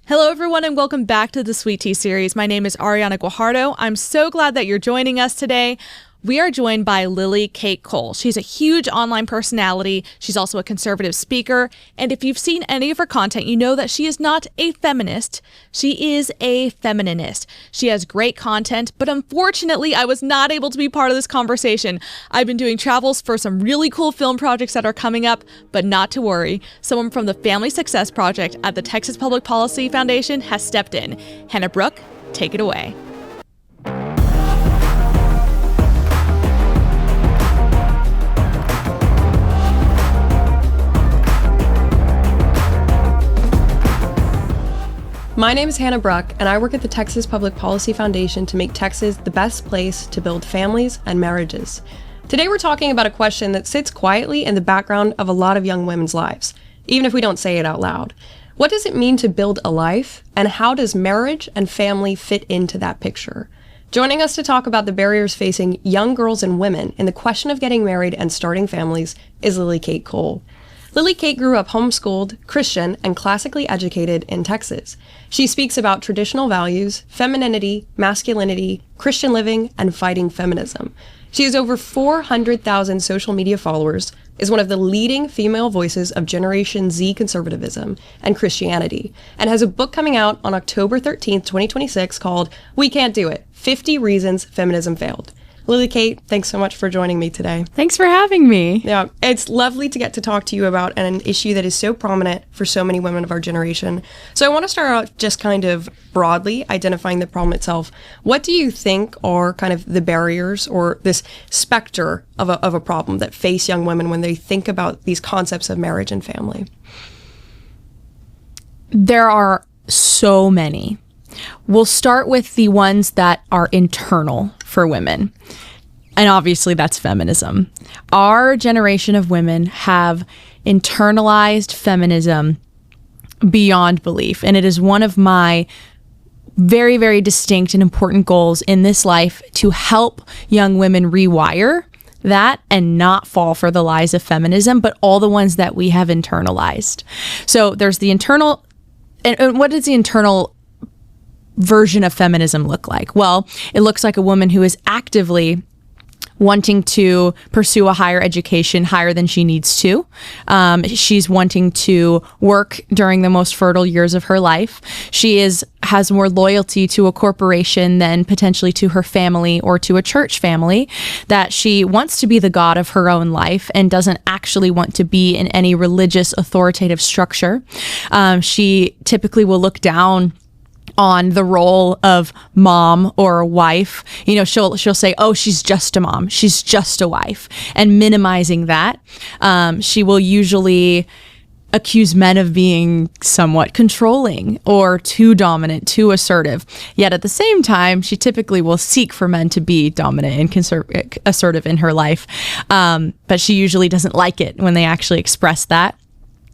Hello, everyone, and welcome back to the Sweet Tea series. My name is Ariana Guajardo. I'm so glad that you're joining us today. We are joined by Lily Kate Cole. She's a huge online personality. She's also a conservative speaker. And if you've seen any of her content, you know that she is not a feminist. She is a feminist. She has great content, but unfortunately, I was not able to be part of this conversation. I've been doing travels for some really cool film projects that are coming up, but not to worry. Someone from the Family Success Project at the Texas Public Policy Foundation has stepped in. Hannah Brooke, take it away. My name is Hannah Brooke, and I work at the Texas Public Policy Foundation to make Texas the best place to build families and marriages. Today we're talking about a question that sits quietly in the background of a lot of young women's lives, even if we don't say it out loud. What does it mean to build a life, and how does marriage and family fit into that picture? Joining us to talk about the barriers facing young girls and women in the question of getting married and starting families is Lily Kate Cole. Lily Kate grew up homeschooled, Christian, and classically educated in Texas. She speaks about traditional values, femininity, masculinity, Christian living, and fighting feminism. She has over 400,000 social media followers, is one of the leading female voices of Generation Z conservatism and Christianity, and has a book coming out on October 13th, 2026 called We Can't Do It, 50 Reasons Feminism Failed. Lily Kate, thanks so much for joining me today. Thanks for having me. Yeah, it's lovely to get to talk to you about an issue that is so prominent for so many women of our generation. So I want to start out just kind of broadly identifying the problem itself. What do you think are kind of the barriers or this specter of a problem that face young women when they think about these concepts of marriage and family? There are so many. We'll start with the ones that are internal for women. And obviously that's feminism. Our generation of women have internalized feminism beyond belief. And it is one of my very, very distinct and important goals in this life to help young women rewire that and not fall for the lies of feminism, but all the ones that we have internalized. So there's the internal, and what is the internal version of feminism look like? Well, it looks like a woman who is actively wanting to pursue a higher education higher than she needs to. She's wanting to work during the most fertile years of her life. She has more loyalty to a corporation than potentially to her family or to a church family, that she wants to be the god of her own life and doesn't actually want to be in any religious authoritative structure. She typically will look down on the role of mom or wife. You know, she'll say, oh, she's just a mom, she's just a wife, and minimizing that. She will usually accuse men of being somewhat controlling or too dominant, too assertive. Yet at the same time, she typically will seek for men to be dominant and assertive in her life. But she usually doesn't like it when they actually express that.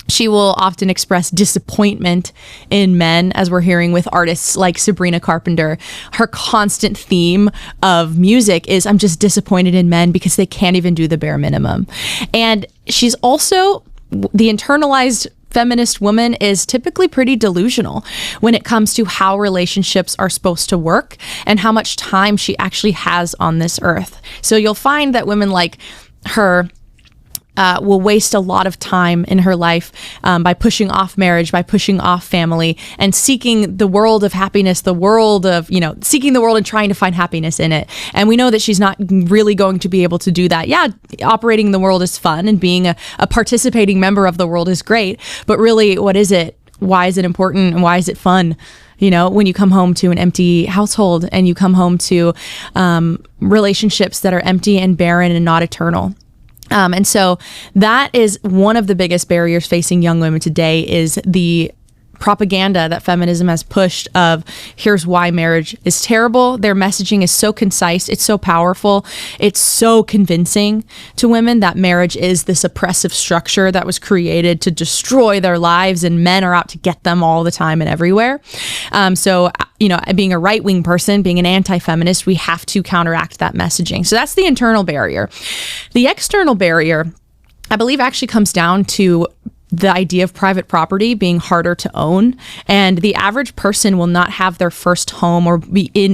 She will often express disappointment in men, as we're hearing with artists like Sabrina Carpenter. Her constant theme of music is, I'm just disappointed in men because they can't even do the bare minimum. And she's also, the internalized feminist woman is typically pretty delusional when it comes to how relationships are supposed to work and how much time she actually has on this earth. So you'll find that women like her will waste a lot of time in her life by pushing off marriage, by pushing off family, and seeking the world of happiness, seeking the world and trying to find happiness in it. And we know that she's not really going to be able to do that. Yeah, operating in the world is fun, and being a participating member of the world is great. But really, what is it? Why is it important? And why is it fun? You know, when you come home to an empty household and you come home to relationships that are empty and barren and not eternal. And so that is one of the biggest barriers facing young women today, is the propaganda that feminism has pushed of here's why marriage is terrible. Their messaging is so concise, it's so powerful, it's so convincing to women that marriage is this oppressive structure that was created to destroy their lives, and men are out to get them all the time and everywhere. So being a right-wing person, being an anti-feminist, we have to counteract that messaging. So that's the internal barrier. The external barrier, I believe, actually comes down to the idea of private property being harder to own, and the average person will not have their first home or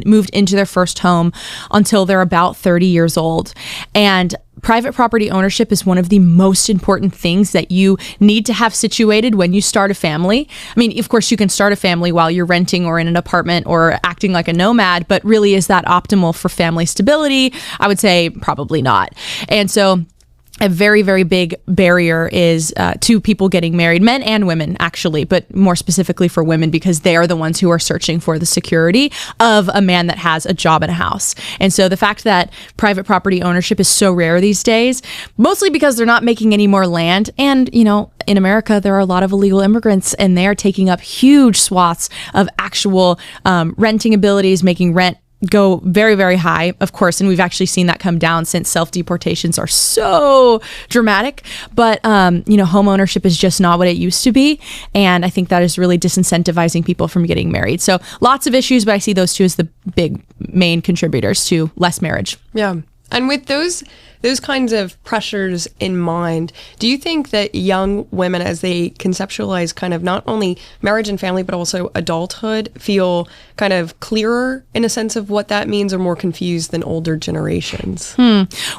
moved into their first home until they're about 30 years old. And private property ownership is one of the most important things that you need to have situated when you start a family. I mean, of course, you can start a family while you're renting or in an apartment or acting like a nomad, but really, is that optimal for family stability? I would say probably not. And so a very, very big barrier is to people getting married, men and women, actually, but more specifically for women, because they are the ones who are searching for the security of a man that has a job and a house. And so the fact that private property ownership is so rare these days, mostly because they're not making any more land. And, you know, in America, there are a lot of illegal immigrants, and they are taking up huge swaths of actual renting abilities, making rent go very, very high, of course, and we've actually seen that come down since self-deportations are so dramatic. But, home ownership is just not what it used to be, and I think that is really disincentivizing people from getting married. So lots of issues, but I see those two as the big main contributors to less marriage. Yeah. And with those kinds of pressures in mind, do you think that young women, as they conceptualize kind of not only marriage and family, but also adulthood, feel kind of clearer in a sense of what that means, or more confused than older generations?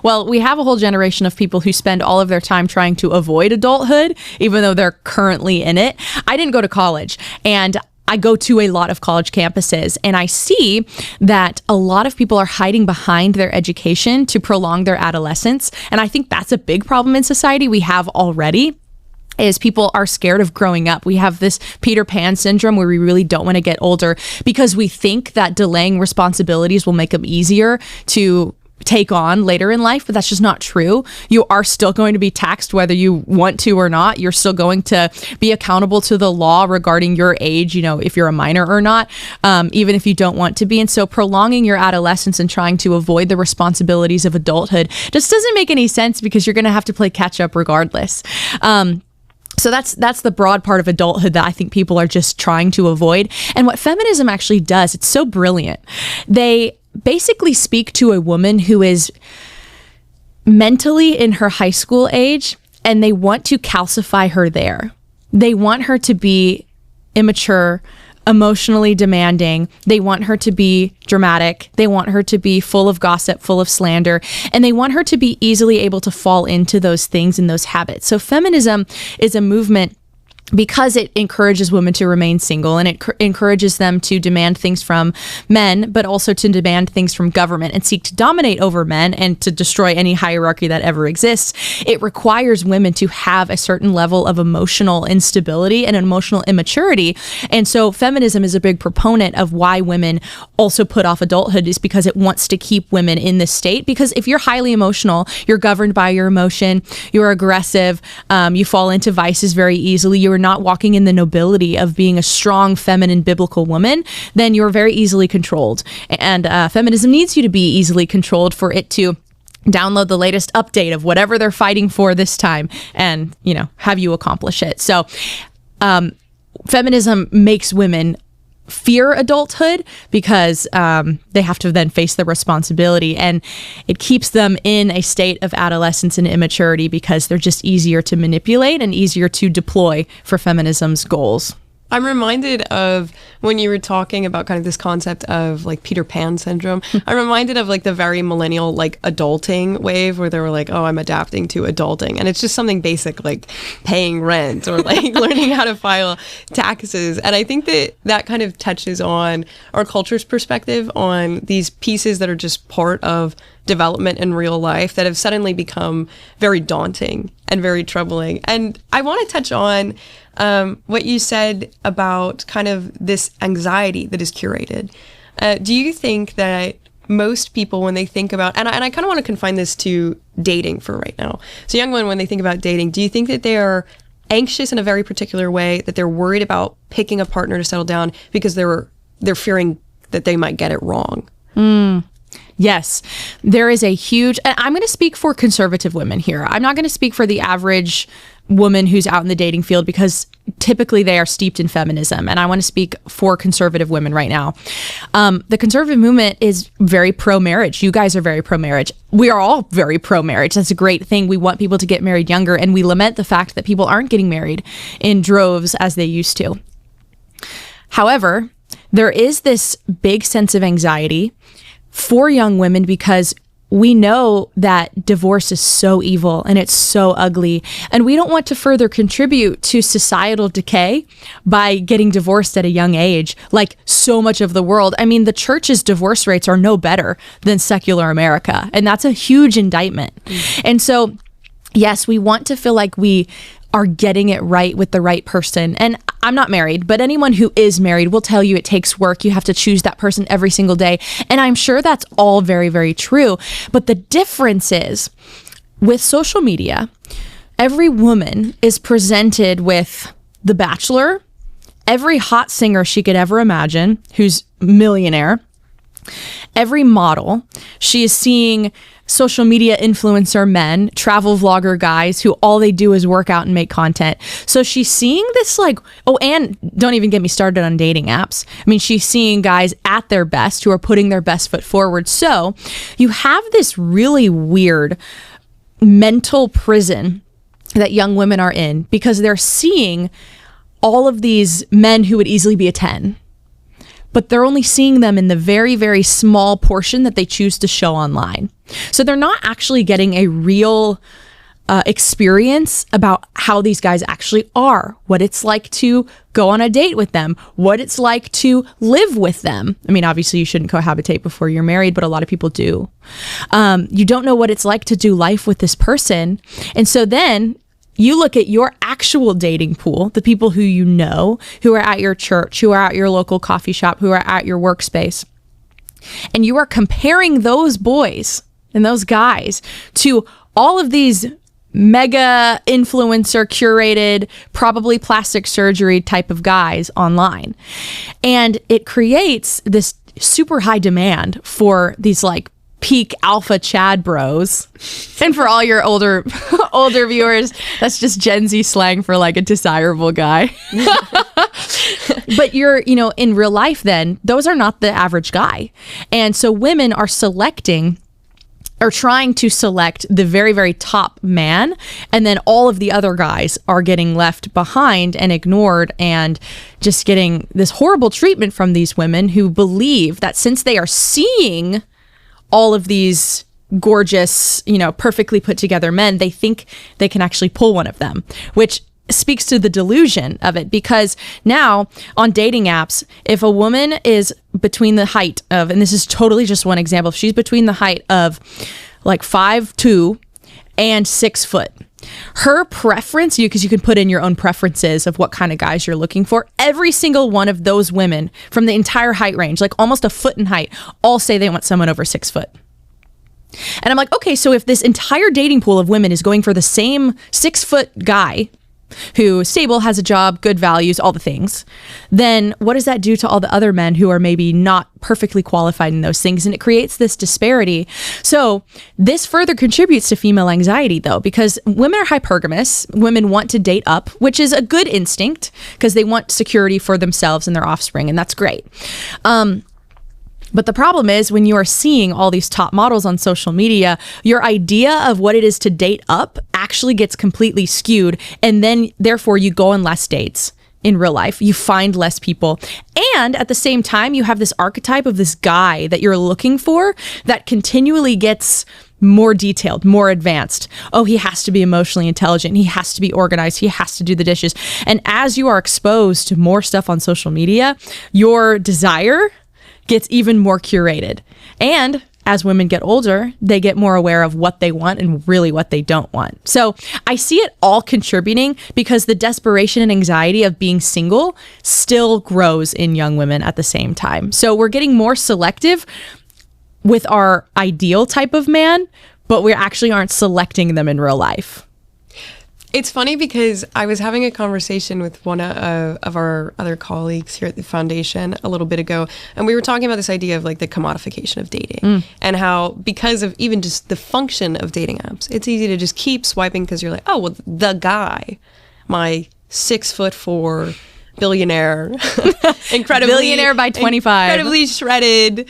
Well, we have a whole generation of people who spend all of their time trying to avoid adulthood, even though they're currently in it. I didn't go to college, and I go to a lot of college campuses, and I see that a lot of people are hiding behind their education to prolong their adolescence. And I think that's a big problem in society we have already, is people are scared of growing up. We have this Peter Pan syndrome where we really don't want to get older because we think that delaying responsibilities will make them easier to take on later in life, but that's just not true. You are still going to be taxed whether you want to or not. You're still going to be accountable to the law regarding your age, if you're a minor or not, even if you don't want to be. And so prolonging your adolescence and trying to avoid the responsibilities of adulthood just doesn't make any sense, because you're going to have to play catch up regardless. So that's the broad part of adulthood that I think people are just trying to avoid. And what feminism actually does, it's so brilliant. They basically speak to a woman who is mentally in her high school age, and they want to calcify her there. They want her to be immature, emotionally demanding. They want her to be dramatic. They want her to be full of gossip, full of slander, and they want her to be easily able to fall into those things and those habits. So feminism is a movement because it encourages women to remain single, and it encourages them to demand things from men, but also to demand things from government and seek to dominate over men and to destroy any hierarchy that ever exists. It requires women to have a certain level of emotional instability and emotional immaturity. And so feminism is a big proponent of why women also put off adulthood, is because it wants to keep women in this state. Because if you're highly emotional, you're governed by your emotion, you're aggressive, you fall into vices very easily, you're not walking in the nobility of being a strong, feminine, biblical woman, then you're very easily controlled. And feminism needs you to be easily controlled for it to download the latest update of whatever they're fighting for this time and, have you accomplish it. So feminism makes women fear adulthood because they have to then face the responsibility, and it keeps them in a state of adolescence and immaturity because they're just easier to manipulate and easier to deploy for feminism's goals. I'm reminded of when you were talking about kind of this concept of like Peter Pan syndrome. I'm reminded of like the very millennial like adulting wave where they were like, oh, I'm adapting to adulting. And it's just something basic like paying rent or like learning how to file taxes. And I think that kind of touches on our culture's perspective on these pieces that are just part of development in real life that have suddenly become very daunting and very troubling. And I want to touch on what you said about kind of this anxiety that is curated. Do you think that most people, when they think about, and I kind of want to confine this to dating for right now. So young women, when they think about dating, do you think that they are anxious in a very particular way, that they're worried about picking a partner to settle down because they're fearing that they might get it wrong? Yes, there is a huge, and I'm going to speak for conservative women here. I'm not going to speak for the average woman who's out in the dating field because typically they are steeped in feminism. And I want to speak for conservative women right now. The conservative movement is very pro-marriage. You guys are very pro-marriage. We are all very pro-marriage. That's a great thing. We want people to get married younger, and we lament the fact that people aren't getting married in droves as they used to. However, there is this big sense of anxiety for young women because we know that divorce is so evil and it's so ugly, and we don't want to further contribute to societal decay by getting divorced at a young age, like so much of the world. I mean, the church's divorce rates are no better than secular America, and that's a huge indictment. And so, yes, we want to feel like we are getting it right with the right person. And I'm not married, but anyone who is married will tell you it takes work. You have to choose that person every single day. And I'm sure that's all very, very true. But the difference is with social media, every woman is presented with The Bachelor, every hot singer she could ever imagine who's a millionaire, every model. She is seeing social media influencer men, travel vlogger guys who all they do is work out and make content. So she's seeing this like, oh, and don't even get me started on dating apps. I mean, she's seeing guys at their best who are putting their best foot forward. So you have this really weird mental prison that young women are in because they're seeing all of these men who would easily be a 10. But they're only seeing them in the very, very small portion that they choose to show online. So they're not actually getting a real experience about how these guys actually are, what it's like to go on a date with them, what it's like to live with them. I mean, obviously you shouldn't cohabitate before you're married, but a lot of people do. You don't know what it's like to do life with this person. And so then you look at your actual dating pool, the people who you know, who are at your church, who are at your local coffee shop, who are at your workspace, and you are comparing those boys and those guys to all of these mega influencer curated, probably plastic surgery type of guys online. And it creates this super high demand for these like peak alpha Chad bros. And for all your older viewers, that's just Gen Z slang for like a desirable guy. But you're, in real life then, those are not the average guy. And so women are trying to select the very, very top man, and then all of the other guys are getting left behind and ignored and just getting this horrible treatment from these women who believe that since they are seeing all of these gorgeous, perfectly put together men, they think they can actually pull one of them, which speaks to the delusion of it. Because now on dating apps, if a woman is between the height of, and this is totally just one example, if she's between the height of like 5'2" and 6 foot, her preference, because you can put in your own preferences of what kind of guys you're looking for, every single one of those women from the entire height range, like almost a foot in height, all say they want someone over 6 foot. And I'm like, okay, so if this entire dating pool of women is going for the same 6 foot guy who is stable, has a job, good values, all the things, then what does that do to all the other men who are maybe not perfectly qualified in those things? And it creates this disparity. So this further contributes to female anxiety, though, because women are hypergamous. Women want to date up, which is a good instinct because they want security for themselves and their offspring, and that's great. But the problem is when you are seeing all these top models on social media, your idea of what it is to date up actually gets completely skewed. And then therefore you go on less dates in real life. You find less people. And at the same time, you have this archetype of this guy that you're looking for that continually gets more detailed, more advanced. Oh, he has to be emotionally intelligent. He has to be organized. He has to do the dishes. And as you are exposed to more stuff on social media, your desire gets even more curated. And as women get older, they get more aware of what they want and really what they don't want. So I see it all contributing because the desperation and anxiety of being single still grows in young women at the same time. So we're getting more selective with our ideal type of man, but we actually aren't selecting them in real life. It's funny because I was having a conversation with one of our other colleagues here at the foundation a little bit ago, and we were talking about this idea of like the commodification of dating and how, because of even just the function of dating apps, it's easy to just keep swiping because you're like, oh, well, the guy, my 6'4" billionaire, incredibly billionaire by 25, incredibly shredded,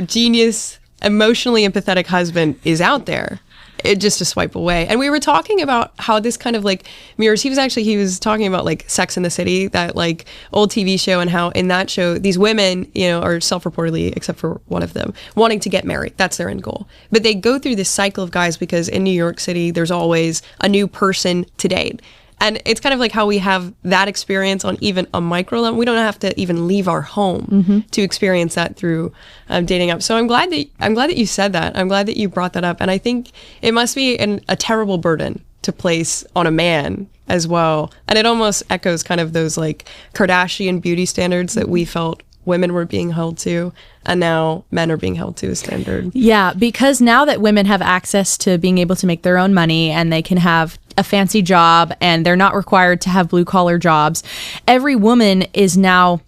genius, emotionally empathetic husband is out there. It just to swipe away. And we were talking about how this kind of like mirrors, he was talking about like Sex and the City, that like old TV show, and how in that show these women, you know, are self-reportedly, except for one of them, wanting to get married. That's their end goal. But they go through this cycle of guys because in New York City there's always a new person to date. And it's kind of like how we have that experience on even a micro level. We don't have to even leave our home to experience that through dating apps. So I'm glad that you said that. I'm glad that you brought that up. And I think it must be a terrible burden to place on a man as well. And it almost echoes kind of those like Kardashian beauty standards that we felt women were being held to, and now men are being held to a standard. Yeah, because now that women have access to being able to make their own money and they can have a fancy job and they're not required to have blue collar jobs, every woman is now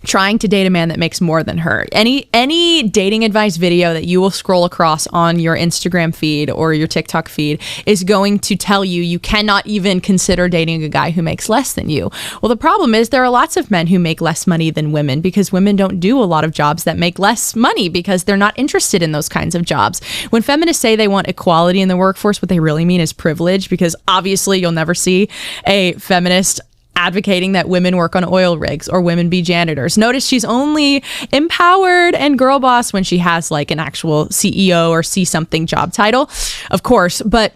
trying to date a man that makes more than her. Any dating advice video that you will scroll across on your Instagram feed or your TikTok feed is going to tell you you cannot even consider dating a guy who makes less than you. Well, the problem is there are lots of men who make less money than women because women don't do a lot of jobs that make less money because they're not interested in those kinds of jobs. When feminists say they want equality in the workforce, what they really mean is privilege, because obviously you'll never see a feminist advocating that women work on oil rigs or women be janitors. Notice she's only empowered and girl boss when she has like an actual CEO or C something job title, of course, but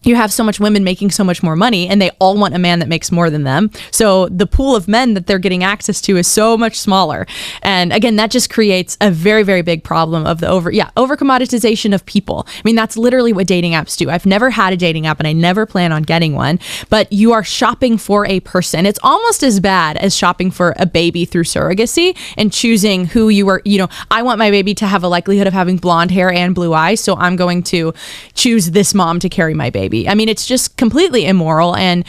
you have so much women making so much more money and they all want a man that makes more than them. So the pool of men that they're getting access to is so much smaller. And again, that just creates a very, very big problem of the over commoditization of people. I mean, that's literally what dating apps do. I've never had a dating app and I never plan on getting one, but you are shopping for a person. It's almost as bad as shopping for a baby through surrogacy and choosing who you are. You know, I want my baby to have a likelihood of having blonde hair and blue eyes, so I'm going to choose this mom to carry my baby. I mean, it's just completely immoral, and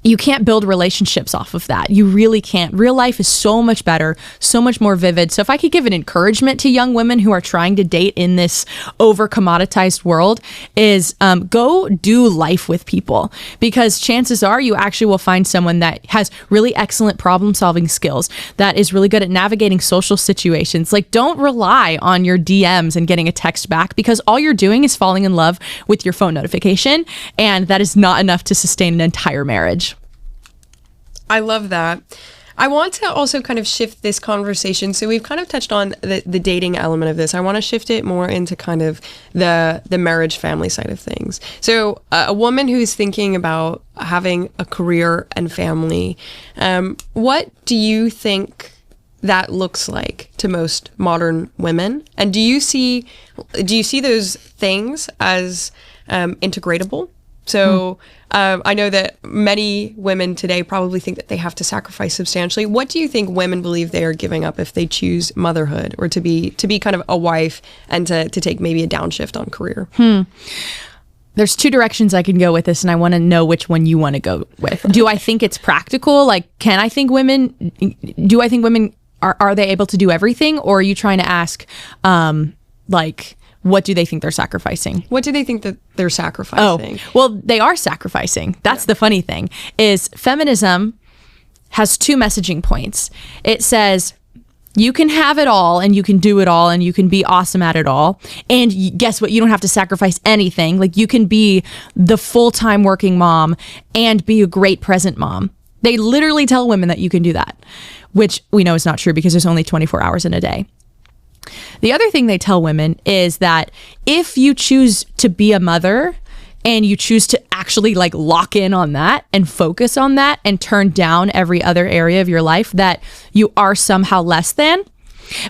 you can't build relationships off of that. You really can't. Real life is so much better, so much more vivid. So if I could give an encouragement to young women who are trying to date in this over commoditized world, is go do life with people, because chances are you actually will find someone that has really excellent problem solving skills, that is really good at navigating social situations. Like, don't rely on your DMs and getting a text back, because all you're doing is falling in love with your phone notification, and that is not enough to sustain an entire marriage. I love that. I want to also kind of shift this conversation. So we've kind of touched on the dating element of this. I want to shift it more into kind of the marriage family side of things. So a woman who's thinking about having a career and family, what do you think that looks like to most modern women? And do you see those things as integratable? So I know that many women today probably think that they have to sacrifice substantially. What do you think women believe they are giving up if they choose motherhood, or to be kind of a wife and to take maybe a downshift on career? There's two directions I can go with this, and I want to know which one you want to go with. Do I think it's practical? Like, do I think women are they able to do everything? Or are you trying to ask, what do they think they're sacrificing? What do they think that they're sacrificing? Oh, well, they are sacrificing. That's the funny thing, is feminism has two messaging points. It says, you can have it all and you can do it all and you can be awesome at it all. And guess what? You don't have to sacrifice anything. Like, you can be the full-time working mom and be a great present mom. They literally tell women that you can do that, which we know is not true because there's only 24 hours in a day. The other thing they tell women is that if you choose to be a mother and you choose to actually like lock in on that and focus on that and turn down every other area of your life, that you are somehow less than.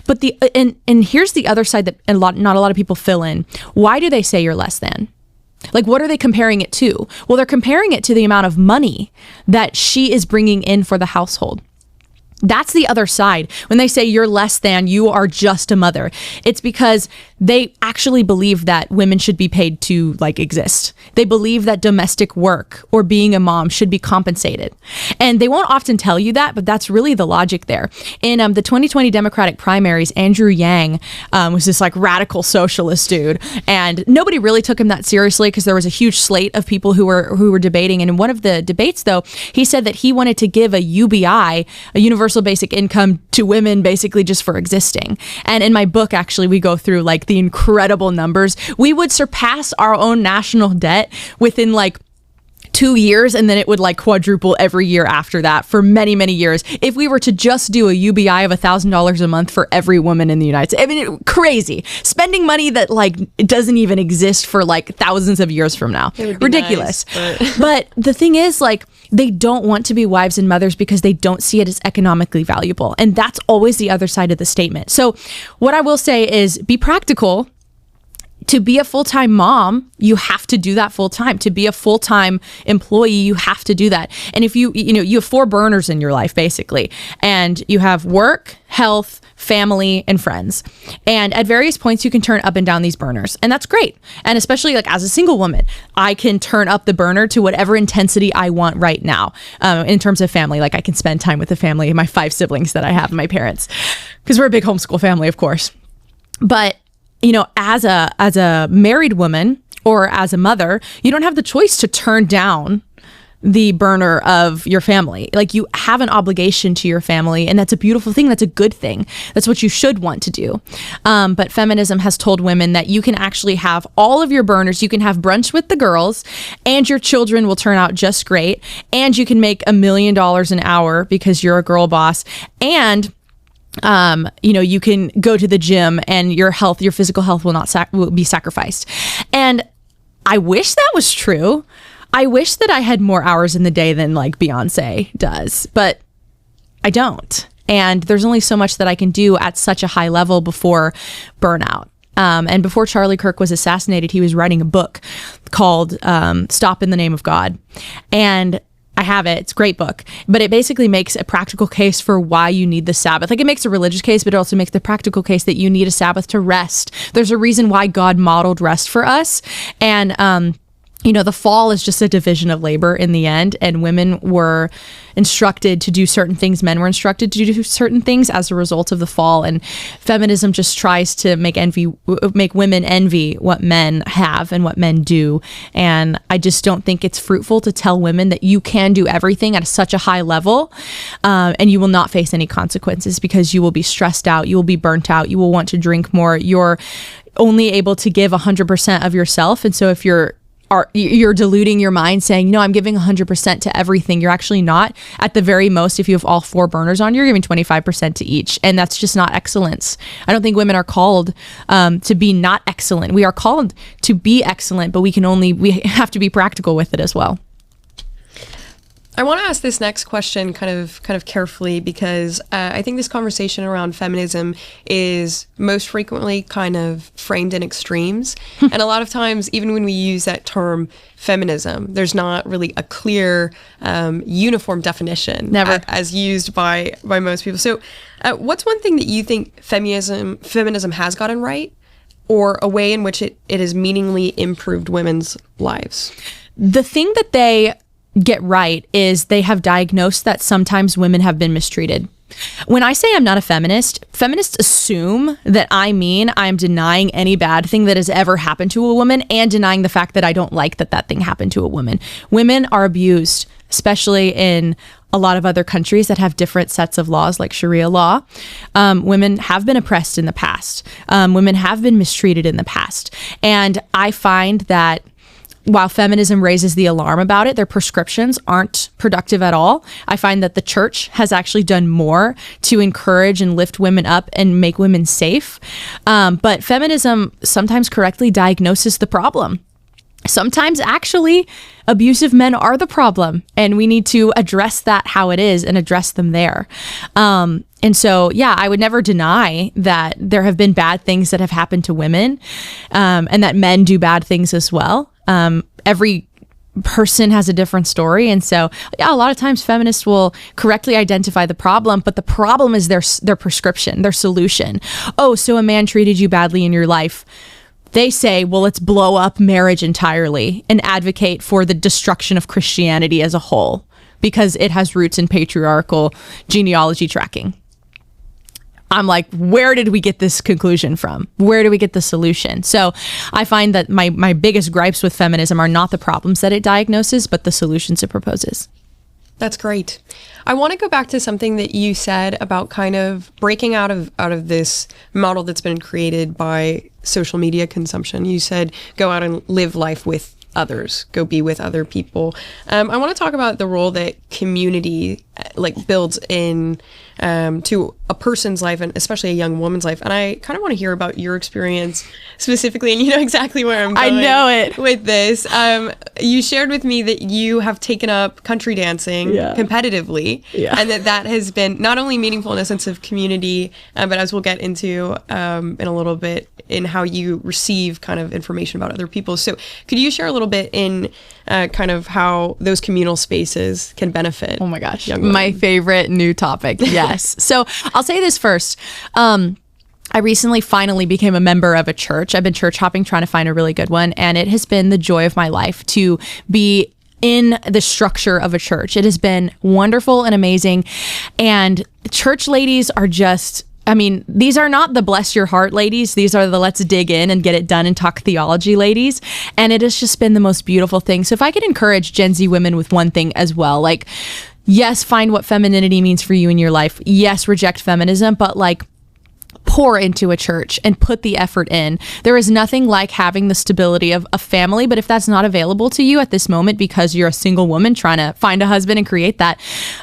But and here's the other side that not a lot of people fill in. Why do they say you're less than? Like, what are they comparing it to? Well, they're comparing it to the amount of money that she is bringing in for the household. That's the other side. When they say you're less than, you are just a mother, it's because they actually believe that women should be paid to like exist. They believe that domestic work or being a mom should be compensated. And they won't often tell you that, but that's really the logic there. In the 2020 Democratic primaries, Andrew Yang was this like radical socialist dude, and nobody really took him that seriously because there was a huge slate of people who were debating. And in one of the debates, though, he said that he wanted to give a UBI, a universal basic income, to women basically just for existing. And in my book, actually, we go through like the incredible numbers. We would surpass our own national debt within like 2 years, and then it would like quadruple every year after that for many, many years if we were to just do a UBI of $1,000 a month for every woman in the United States. I mean, crazy. Spending money that like it doesn't even exist for like thousands of years from now. Ridiculous. Nice, but the thing is, like, they don't want to be wives and mothers because they don't see it as economically valuable. And that's always the other side of the statement. So what I will say is be practical. To be a full-time mom, you have to do that full-time. To be a full-time employee, you have to do that. And if you have 4 burners in your life, basically, and you have work, health, family, and friends. And at various points, you can turn up and down these burners. And that's great. And especially like as a single woman, I can turn up the burner to whatever intensity I want right now. In terms of family, like I can spend time with the family, my 5 siblings that I have, and my parents, because we're a big homeschool family, of course. But as a married woman or as a mother, you don't have the choice to turn down the burner of your family. Like, you have an obligation to your family, and that's a beautiful thing. That's a good thing. That's what you should want to do. But feminism has told women that you can actually have all of your burners. You can have brunch with the girls, and your children will turn out just great. And you can make $1 million an hour because you're a girl boss. And you can go to the gym and your physical health will be sacrificed. And I wish that was true. I wish that I had more hours in the day than like Beyonce does, but I don't. And there's only so much that I can do at such a high level before burnout. And before Charlie Kirk was assassinated, he was writing a book called Stop in the Name of God. And I have it. It's a great book, but it basically makes a practical case for why you need the Sabbath. Like, it makes a religious case, but it also makes the practical case that you need a Sabbath to rest. There's a reason why God modeled rest for us. And, the fall is just a division of labor in the end, and women were instructed to do certain things. Men were instructed to do certain things as a result of the fall. And feminism just tries to make women envy what men have and what men do. And I just don't think it's fruitful to tell women that you can do everything at such a high level, and you will not face any consequences because you will be stressed out. You will be burnt out. You will want to drink more. You're only able to give 100% of yourself. And so if you're deluding your mind saying, I'm giving 100% to everything. You're actually not. At the very most, if you have all 4 burners on, you're giving 25% to each. And that's just not excellence. I don't think women are called to be not excellent. We are called to be excellent, but we have to be practical with it as well. I want to ask this next question kind of carefully because I think this conversation around feminism is most frequently kind of framed in extremes. And a lot of times, even when we use that term feminism, there's not really a clear uniform definition. Never. As used by most people. So what's one thing that you think feminism has gotten right, or a way in which it has meaningfully improved women's lives? The thing that they get right is they have diagnosed that sometimes women have been mistreated. When I say I'm not a feminist, feminists assume that I mean I'm denying any bad thing that has ever happened to a woman and denying the fact that I don't like that thing happened to a woman. Women are abused, especially in a lot of other countries that have different sets of laws like Sharia law. Women have been oppressed in the past. Women have been mistreated in the past. And I find that while feminism raises the alarm about it, their prescriptions aren't productive at all. I find that the church has actually done more to encourage and lift women up and make women safe. But feminism sometimes correctly diagnoses the problem. Sometimes actually abusive men are the problem, and we need to address that how it is and address them there. And so, I would never deny that there have been bad things that have happened to women, and that men do bad things as well. Every person has a different story. And so, yeah, a lot of times feminists will correctly identify the problem, but the problem is their prescription, their solution. Oh, so a man treated you badly in your life. They say, well, let's blow up marriage entirely and advocate for the destruction of Christianity as a whole because it has roots in patriarchal genealogy tracking. I'm like, where did we get this conclusion from? Where do we get the solution? So I find that my biggest gripes with feminism are not the problems that it diagnoses, but the solutions it proposes. That's great. I want to go back to something that you said about kind of breaking out of this model that's been created by social media consumption. You said go out and live life with others, go be with other people. I want to talk about the role that community builds in to a person's life, and especially a young woman's life. And I kind of want to hear about your experience specifically, and you know exactly where I'm going. I know it. With this. You shared with me that you have taken up country dancing competitively, and that has been not only meaningful in a sense of community, but as we'll get into in a little bit, in how you receive kind of information about other people. So could you share a little bit in kind of how those communal spaces can benefit? Oh my gosh, my favorite new topic. Yes. So I'll say this first. I recently finally became a member of a church. I've been church hopping, trying to find a really good one. And it has been the joy of my life to be in the structure of a church. It has been wonderful and amazing. And church ladies are just, I mean, these are not the bless your heart ladies. These are the let's dig in and get it done and talk theology ladies. And it has just been the most beautiful thing. So if I could encourage Gen Z women with one thing as well, like, yes, find what femininity means for you in your life. Yes, reject feminism, but like, pour into a church and put the effort in. There is nothing like having the stability of a family, but if that's not available to you at this moment because you're a single woman trying to find a husband and create that,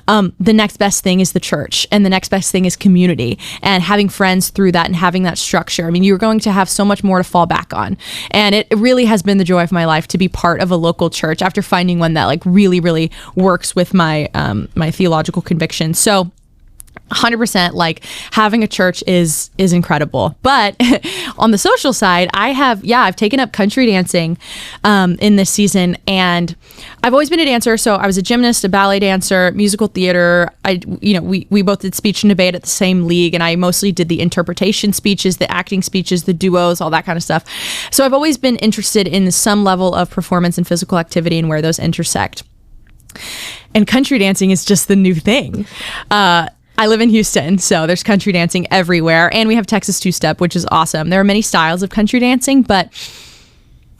the next best thing is the church, and the next best thing is community and having friends through that and having that structure. I mean, you're going to have so much more to fall back on, and it really has been the joy of my life to be part of a local church after finding one that like really, really works with my my theological convictions. So 100%, like having a church is incredible. But on the social side, I've taken up country dancing in this season, and I've always been a dancer. So I was a gymnast, a ballet dancer, musical theater. We both did speech and debate at the same league, and I mostly did the interpretation speeches, the acting speeches, the duos, all that kind of stuff. So I've always been interested in some level of performance and physical activity and where those intersect. And country dancing is just the new thing. I live in Houston, so there's country dancing everywhere. And we have Texas two-step, which is awesome. There are many styles of country dancing, but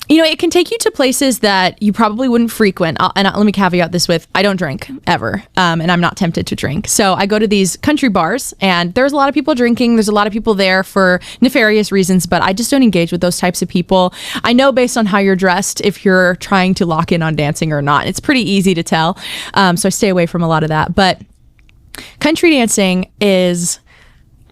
it can take you to places that you probably wouldn't frequent. Let me caveat this with, I don't drink ever, and I'm not tempted to drink. So I go to these country bars, and there's a lot of people drinking. There's a lot of people there for nefarious reasons, but I just don't engage with those types of people. I know based on how you're dressed if you're trying to lock in on dancing or not. It's pretty easy to tell, so I stay away from a lot of that. But country dancing is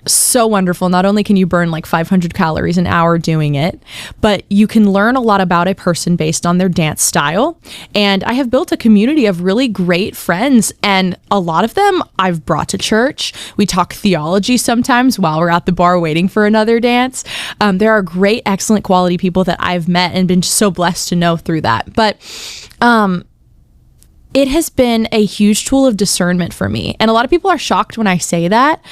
so wonderful. Not only can you burn like 500 calories an hour doing it, but you can learn a lot about a person based on their dance style. And I have built a community of really great friends, and a lot of them I've brought to church. We talk theology sometimes while we're at the bar waiting for another dance. There are great, excellent quality people that I've met and been so blessed to know through that. But it has been a huge tool of discernment for me. And a lot of people are shocked when I say that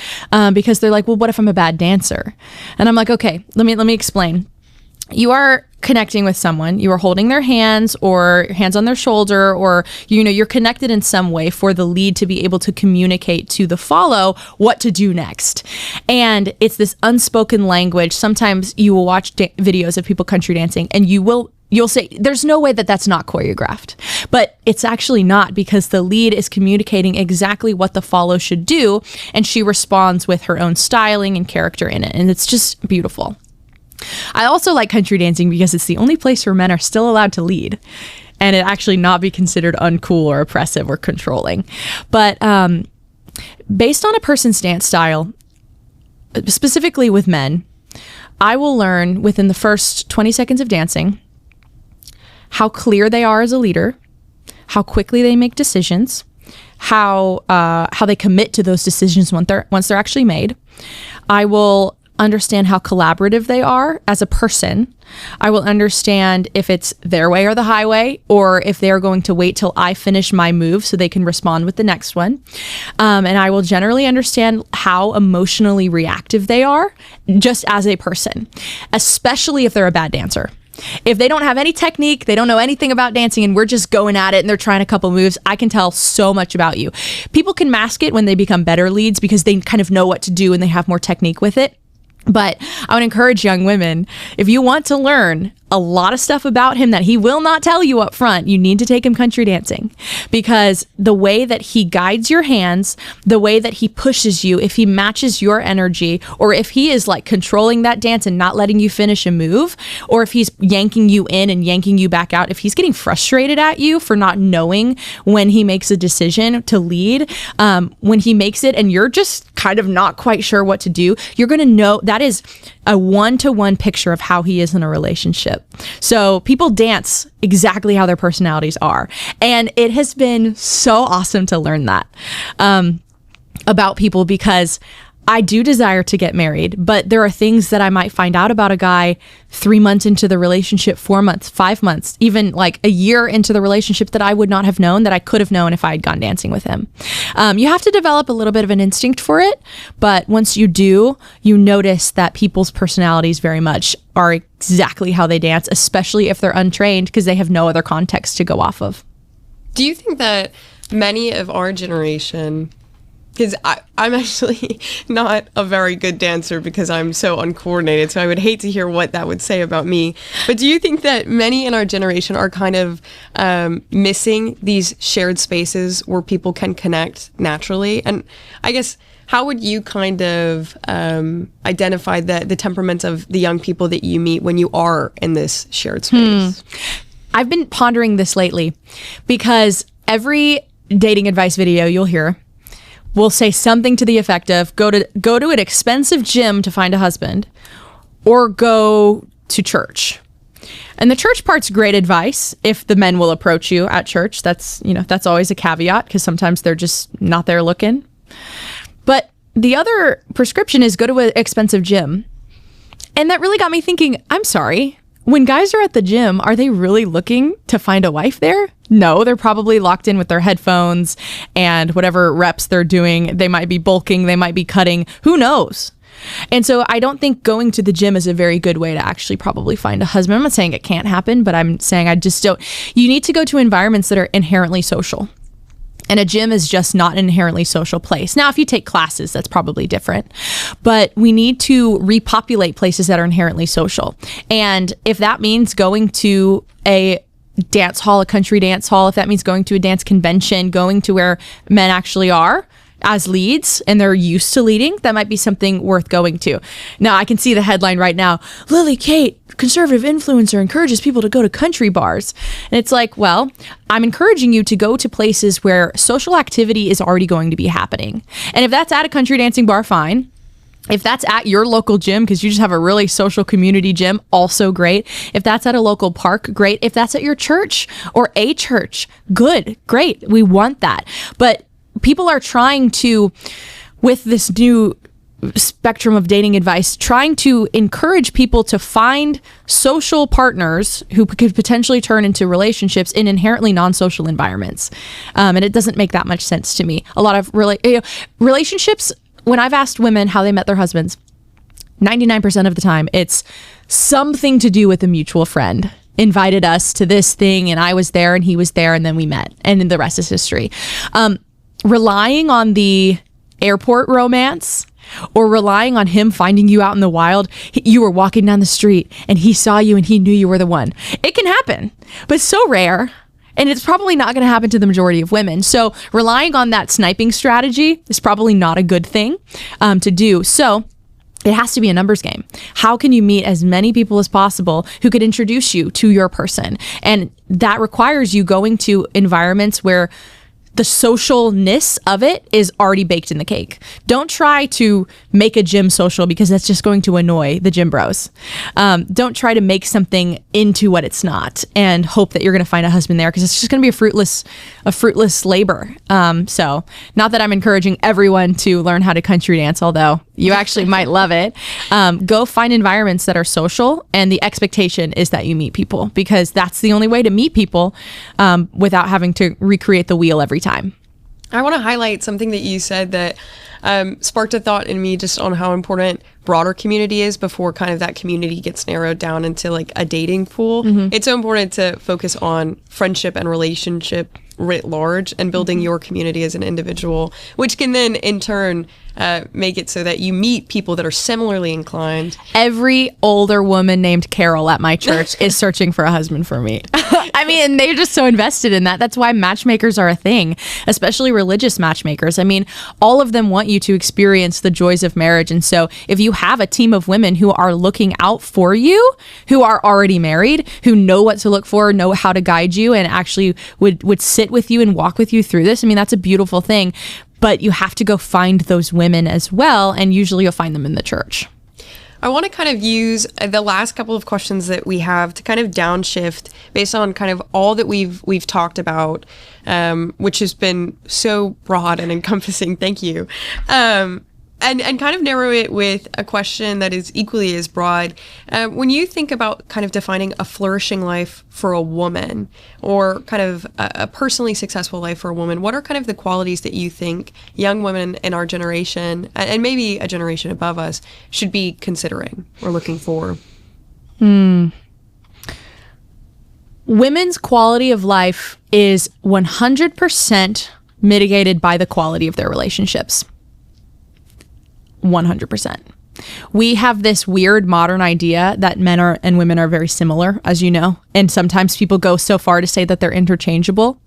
because they're like, well, what if I'm a bad dancer? And I'm like, okay, let me explain. You are connecting with someone, you are holding their hands or hands on their shoulder, or, you're connected in some way for the lead to be able to communicate to the follow what to do next. And it's this unspoken language. Sometimes you will watch videos of people country dancing and you'll say, there's no way that that's not choreographed. But it's actually not, because the lead is communicating exactly what the follow should do, and she responds with her own styling and character in it. And it's just beautiful. I also like country dancing because it's the only place where men are still allowed to lead, and it actually not be considered uncool or oppressive or controlling. But based on a person's dance style, specifically with men, I will learn within the first 20 seconds of dancing how clear they are as a leader, how quickly they make decisions, how they commit to those decisions once they're actually made. I will understand how collaborative they are as a person, I will understand if it's their way or the highway, or if they're going to wait till I finish my move so they can respond with the next one. And I will generally understand how emotionally reactive they are just as a person, especially if they're a bad dancer. If they don't have any technique, they don't know anything about dancing, and we're just going at it and they're trying a couple moves, I can tell so much about you. People can mask it when they become better leads because they kind of know what to do and they have more technique with it. But I would encourage young women, if you want to learn a lot of stuff about him that he will not tell you up front, you need to take him country dancing, because the way that he guides your hands, the way that he pushes you, if he matches your energy, or if he is like controlling that dance and not letting you finish a move, or if he's yanking you in and yanking you back out, if he's getting frustrated at you for not knowing when he makes a decision to lead, when he makes it and you're just kind of not quite sure what to do, you're going to know that is a one-to-one picture of how he is in a relationship. So people dance exactly how their personalities are. And it has been so awesome to learn that about people, because I do desire to get married, but there are things that I might find out about a guy 3 months into the relationship, 4 months, 5 months, even like a year into the relationship that I would not have known, that I could have known if I had gone dancing with him. You have to develop a little bit of an instinct for it, but once you do, you notice that people's personalities very much are exactly how they dance, especially if they're untrained, because they have no other context to go off of. Do you think that many of our generation, because I'm actually not a very good dancer because I'm so uncoordinated, so I would hate to hear what that would say about me. But do you think that many in our generation are kind of missing these shared spaces where people can connect naturally? And I guess, how would you kind of identify the temperaments of the young people that you meet when you are in this shared space? I've been pondering this lately, because every dating advice video you'll hear will say something to the effect of go to an expensive gym to find a husband, or go to church. And the church part's great advice if the men will approach you at church. That's always a caveat, because sometimes they're just not there looking. But the other prescription is go to an expensive gym. And that really got me thinking, I'm sorry, when guys are at the gym, are they really looking to find a wife there? No, they're probably locked in with their headphones and whatever reps they're doing. They might be bulking, they might be cutting, who knows? And so I don't think going to the gym is a very good way to actually probably find a husband. I'm not saying it can't happen, but I'm saying I just don't. You need to go to environments that are inherently social. And a gym is just not an inherently social place. Now, if you take classes, that's probably different. But we need to repopulate places that are inherently social. And if that means going to a dance hall, a country dance hall, if that means going to a dance convention, going to where men actually are as leads and they're used to leading, that might be something worth going to. Now, I can see the headline right now, Lily Kate, conservative influencer, encourages people to go to country bars. And it's like, well, I'm encouraging you to go to places where social activity is already going to be happening. And if that's at a country dancing bar, fine. If that's at your local gym, because you just have a really social community gym, also great. If that's at a local park, great. If that's at your church or a church, good, great. We want that. But people are trying to, with this new spectrum of dating advice, trying to encourage people to find social partners who could potentially turn into relationships in inherently non-social environments. And it doesn't make that much sense to me. A lot of relationships, when I've asked women how they met their husbands, 99% of the time, it's something to do with a mutual friend invited us to this thing, and I was there and he was there, and then we met, and then the rest is history. Relying on the airport romance, or relying on him finding you out in the wild, you were walking down the street and he saw you and he knew you were the one. It can happen, but it's so rare. And it's probably not going to happen to the majority of women. So relying on that sniping strategy is probably not a good thing to do. So it has to be a numbers game. How can you meet as many people as possible who could introduce you to your person? And that requires you going to environments where the socialness of it is already baked in the cake. Don't try to make a gym social because that's just going to annoy the gym bros. Don't try to make something into what it's not and hope that you're going to find a husband there, because it's just going to be a fruitless labor. So not that I'm encouraging everyone to learn how to country dance, although you actually might love it. Go find environments that are social, and the expectation is that you meet people, because that's the only way to meet people without having to recreate the wheel every time. I want to highlight something that you said that sparked a thought in me just on how important broader community is before kind of that community gets narrowed down into like a dating pool. It's so important to focus on friendship and relationship writ large and building your community as an individual, which can then in turn make it so that you meet people that are similarly inclined. Every older woman named Carol at my church is searching for a husband for me. I mean, they're just so invested in that. That's why matchmakers are a thing, especially religious matchmakers. I mean, all of them want you to experience the joys of marriage. And so if you have a team of women who are looking out for you, who are already married, who know what to look for, know how to guide you, and actually would sit with you and walk with you through this, I mean, that's a beautiful thing. But you have to go find those women as well, and usually you'll find them in the church. I want to kind of use the last couple of questions that we have to kind of downshift based on kind of all that we've talked about, which has been so broad and encompassing. Thank you. And kind of narrow it with a question that is equally as broad. When you think about kind of defining a flourishing life for a woman, or kind of a personally successful life for a woman, what are kind of the qualities that you think young women in our generation, and maybe a generation above us, should be considering or looking for? Women's quality of life is 100% mitigated by the quality of their relationships. 100%. We have this weird modern idea that men and women are very similar, as you know, and sometimes people go so far to say that they're interchangeable.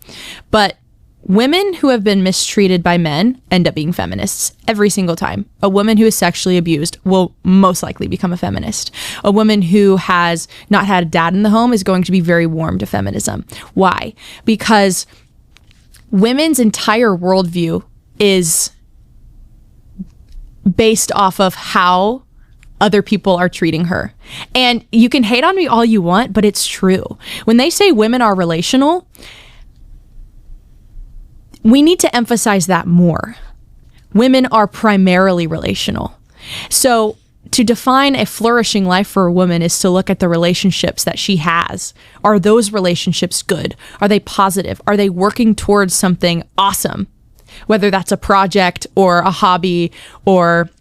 But women who have been mistreated by men end up being feminists every single time. A woman who is sexually abused will most likely become a feminist. A woman who has not had a dad in the home is going to be very warm to feminism. Why? Because women's entire worldview is based off of how other people are treating her. And you can hate on me all you want, but it's true. When they say women are relational, we need to emphasize that more. Women are primarily relational. So to define a flourishing life for a woman is to look at the relationships that she has. Are those relationships good? Are they positive? Are they working towards something awesome? Whether that's a project or a hobby or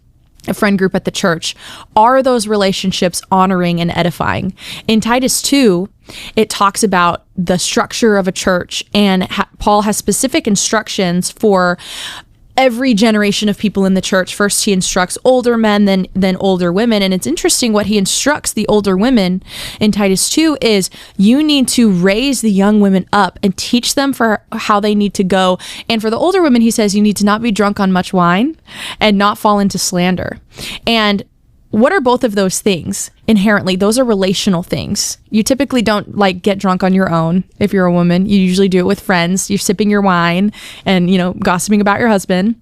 a friend group at the church. Are those relationships honoring and edifying? In Titus 2, it talks about the structure of a church, and Paul has specific instructions for every generation of people in the church. First, he instructs older men, then older women. And it's interesting what he instructs the older women in Titus 2 is you need to raise the young women up and teach them for how they need to go. And for the older women, he says you need to not be drunk on much wine and not fall into slander. And what are both of those things? Inherently, those are relational things. You typically don't like get drunk on your own. If you're a woman, you usually do it with friends. You're sipping your wine and, gossiping about your husband.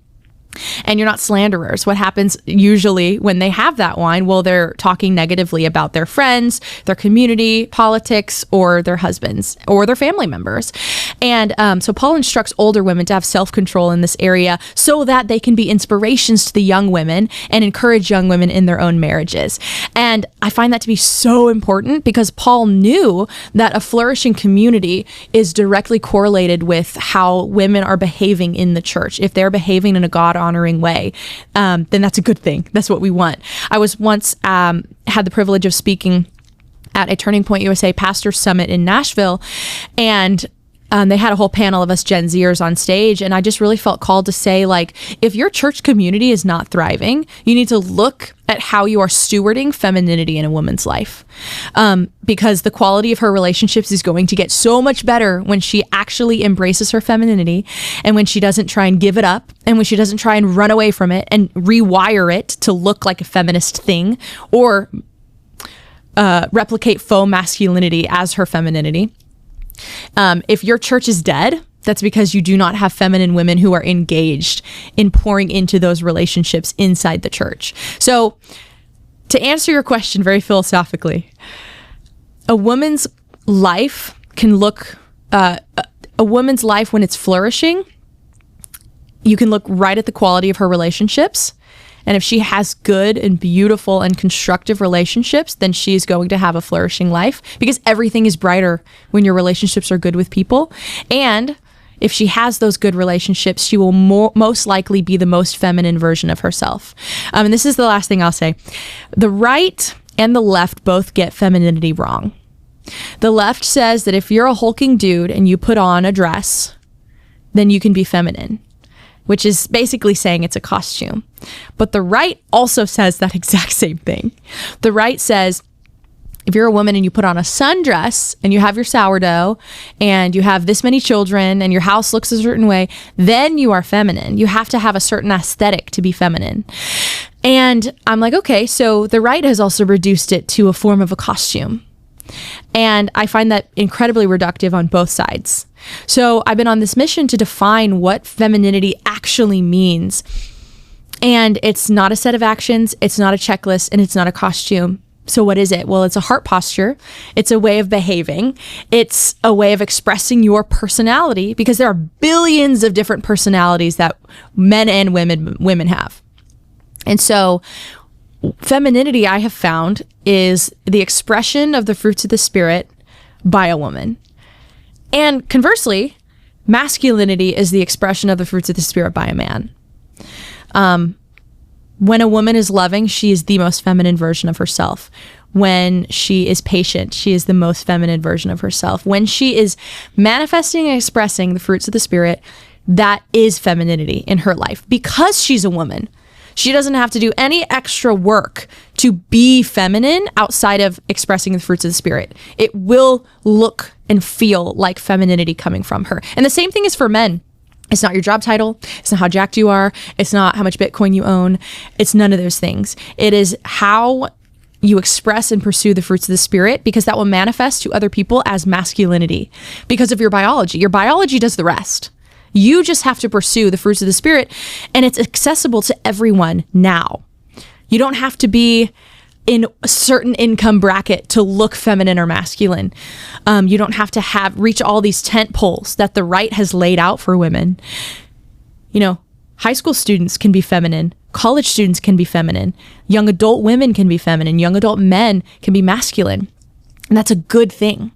And you're not slanderers. What happens usually when they have that wine? Well, they're talking negatively about their friends, their community, politics, or their husbands, or their family members. And so Paul instructs older women to have self-control in this area so that they can be inspirations to the young women and encourage young women in their own marriages. And I find that to be so important because Paul knew that a flourishing community is directly correlated with how women are behaving in the church. If they're behaving in a God-honoring way, then that's a good thing. That's what we want. I was once had the privilege of speaking at a Turning Point USA Pastor Summit in Nashville, and they had a whole panel of us Gen Zers on stage, and I just really felt called to say, if your church community is not thriving, you need to look at how you are stewarding femininity in a woman's life. Because the quality of her relationships is going to get so much better when she actually embraces her femininity, and when she doesn't try and give it up, and when she doesn't try and run away from it and rewire it to look like a feminist thing, or replicate faux masculinity as her femininity. If your church is dead, That's because you do not have feminine women who are engaged in pouring into those relationships inside the church. So, to answer your question very philosophically, a woman's life can look, a woman's life when it's flourishing, you can look right at the quality of her relationships. And if she has good and beautiful and constructive relationships, then she's going to have a flourishing life, because everything is brighter when your relationships are good with people. And if she has those good relationships, she will most likely be the most feminine version of herself. And this is the last thing I'll say. The right and the left both get femininity wrong. The left says that if you're a hulking dude and you put on a dress, then you can be feminine, which is basically saying it's a costume. But the right also says that exact same thing. The right says, if you're a woman and you put on a sundress and you have your sourdough and you have this many children and your house looks a certain way, then you are feminine. You have to have a certain aesthetic to be feminine. And I'm like, okay, so the right has also reduced it to a form of a costume. And I find that incredibly reductive on both sides. So I've been on this mission to define what femininity actually means. And it's not a set of actions, it's not a checklist, and it's not a costume. So what is it? Well, it's a heart posture. It's a way of behaving. It's a way of expressing your personality, because there are billions of different personalities that men and women have. And so femininity, I have found, is the expression of the fruits of the spirit by a woman. And conversely, masculinity is the expression of the fruits of the spirit by a man. When a woman is loving, she is the most feminine version of herself. When she is patient, she is the most feminine version of herself. When she is manifesting and expressing the fruits of the spirit, that is femininity in her life, because she's a woman. She doesn't have to do any extra work to be feminine outside of expressing the fruits of the spirit. It will look and feel like femininity coming from her. And the same thing is for men. It's not your job title. It's not how jacked you are. It's not how much Bitcoin you own. It's none of those things. It is how you express and pursue the fruits of the spirit, because that will manifest to other people as masculinity because of your biology. Your biology does the rest. You just have to pursue the fruits of the spirit, and it's accessible to everyone now. You don't have to be in a certain income bracket to look feminine or masculine. You don't have to reach all these tent poles that the right has laid out for women. You know, high school students can be feminine. College students can be feminine. Young adult women can be feminine. Young adult men can be masculine. And that's a good thing.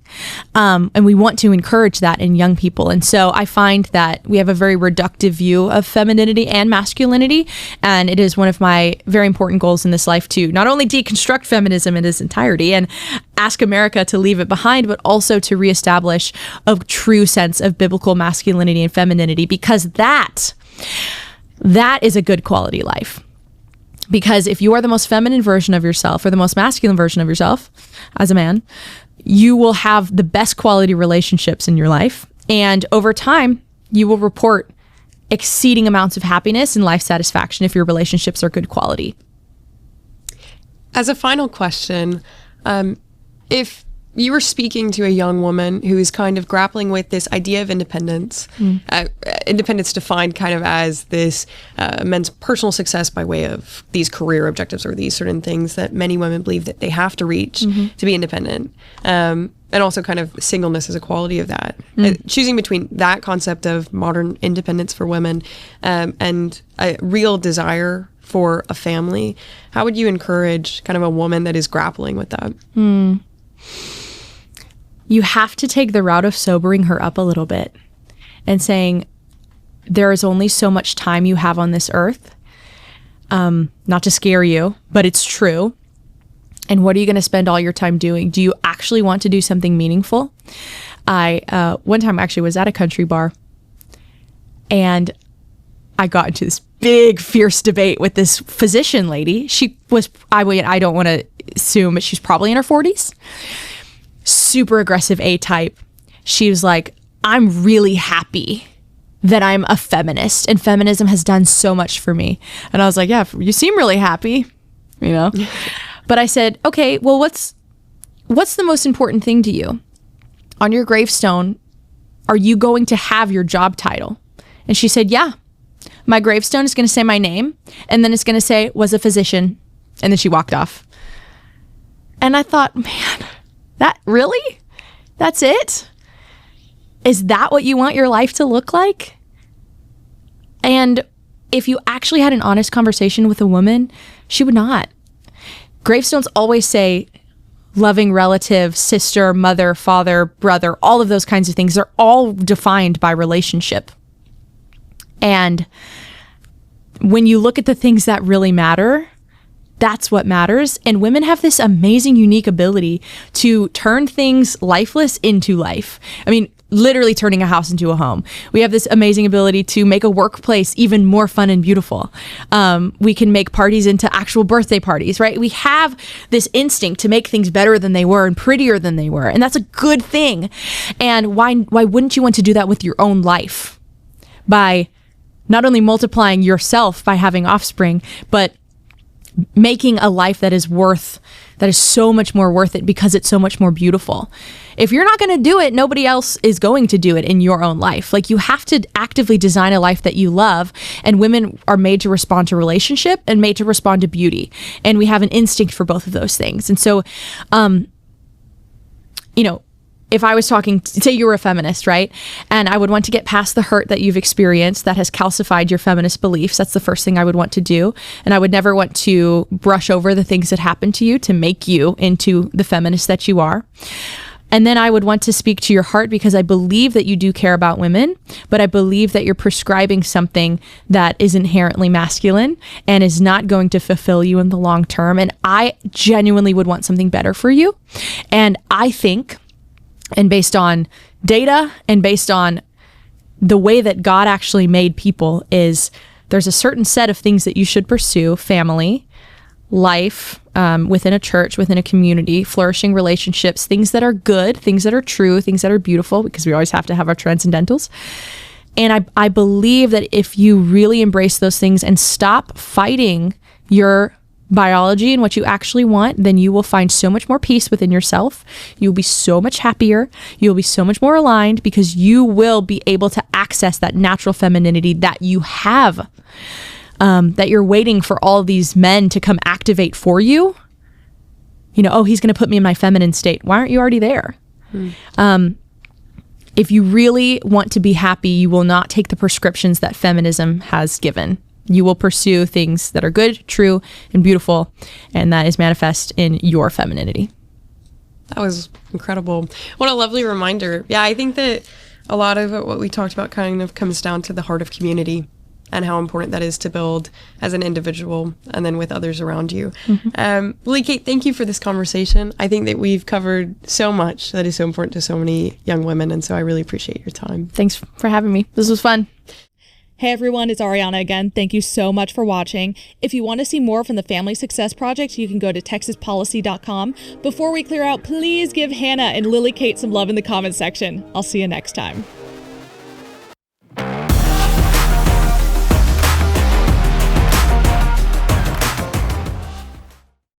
And we want to encourage that in young people. And so I find that we have a very reductive view of femininity and masculinity. And it is one of my very important goals in this life to not only deconstruct feminism in its entirety and ask America to leave it behind, but also to reestablish a true sense of biblical masculinity and femininity, because that is a good quality life. Because if you are the most feminine version of yourself or the most masculine version of yourself as a man, you will have the best quality relationships in your life. And over time, you will report exceeding amounts of happiness and life satisfaction if your relationships are good quality. As a final question, if you were speaking to a young woman who is kind of grappling with this idea of independence, independence defined kind of as this men's personal success by way of these career objectives or these certain things that many women believe that they have to reach to be independent, and also kind of singleness as a quality of that. Choosing between that concept of modern independence for women and a real desire for a family, how would you encourage kind of a woman that is grappling with that? You have to take the route of sobering her up a little bit and saying, there is only so much time you have on this earth. Not to scare you, but it's true. And what are you going to spend all your time doing? Do you actually want to do something meaningful? I one time actually was at a country bar, and I got into this big, fierce debate with this physician lady. She was, I don't want to assume, but she's probably in her 40s. Super aggressive A-type. She was like, I'm really happy that I'm a feminist and feminism has done so much for me. And I was like, yeah, you seem really happy, you know? But I said, okay, well, what's the most important thing to you? On your gravestone, are you going to have your job title? And she said, yeah. My gravestone is going to say my name, and then it's going to say, was a physician. And then she walked off. And I thought, man, that really? That's it? Is that what you want your life to look like? And if you actually had an honest conversation with a woman, she would not. Gravestones always say loving relative, sister, mother, father, brother, all of those kinds of things. They're all defined by relationship. And when you look at the things that really matter, that's what matters. And women have this amazing, unique ability to turn things lifeless into life. I mean, literally turning a house into a home. We have this amazing ability to make a workplace even more fun and beautiful. We can make parties into actual birthday parties, right? We have this instinct to make things better than they were and prettier than they were. And that's a good thing. And why wouldn't you want to do that with your own life? By not only multiplying yourself by having offspring, but making a life that is so much more worth it because it's so much more beautiful. If you're not going to do it, nobody else is going to do it in your own life. Like, you have to actively design a life that you love, and women are made to respond to relationship and made to respond to beauty. And we have an instinct for both of those things. And so, if I was talking, say you were a feminist, right? And I would want to get past the hurt that you've experienced that has calcified your feminist beliefs. That's the first thing I would want to do. And I would never want to brush over the things that happened to you to make you into the feminist that you are. And then I would want to speak to your heart, because I believe that you do care about women, but I believe that you're prescribing something that is inherently masculine and is not going to fulfill you in the long term. And I genuinely would want something better for you. And I think, and based on data and based on the way that God actually made people, is there's a certain set of things that you should pursue: family, life, within a church, within a community, flourishing relationships, things that are good, things that are true, things that are beautiful, because we always have to have our transcendentals. And I believe that if you really embrace those things and stop fighting your biology and what you actually want, then you will find so much more peace within yourself. You'll be so much happier. You'll be so much more aligned, because you will be able to access that natural femininity that you have, that you're waiting for all these men to come activate for you. Oh, he's going to put me in my feminine state. Why aren't you already there? If you really want to be happy, you will not take the prescriptions that feminism has given. You will pursue things that are good, true, and beautiful, and that is manifest in your femininity. That was incredible. What a lovely reminder. Yeah, I think that a lot of what we talked about kind of comes down to the heart of community and how important that is to build as an individual and then with others around you. Lily Kate, thank you for this conversation. I think that we've covered so much that is so important to so many young women, and so I really appreciate your time. Thanks for having me. This was fun. Hey everyone, it's Ariana again. Thank you so much for watching. If you want to see more from the Family Success Project, you can go to texaspolicy.com. Before we clear out, please give Hannah and Lily Kate some love in the comments section. I'll see you next time.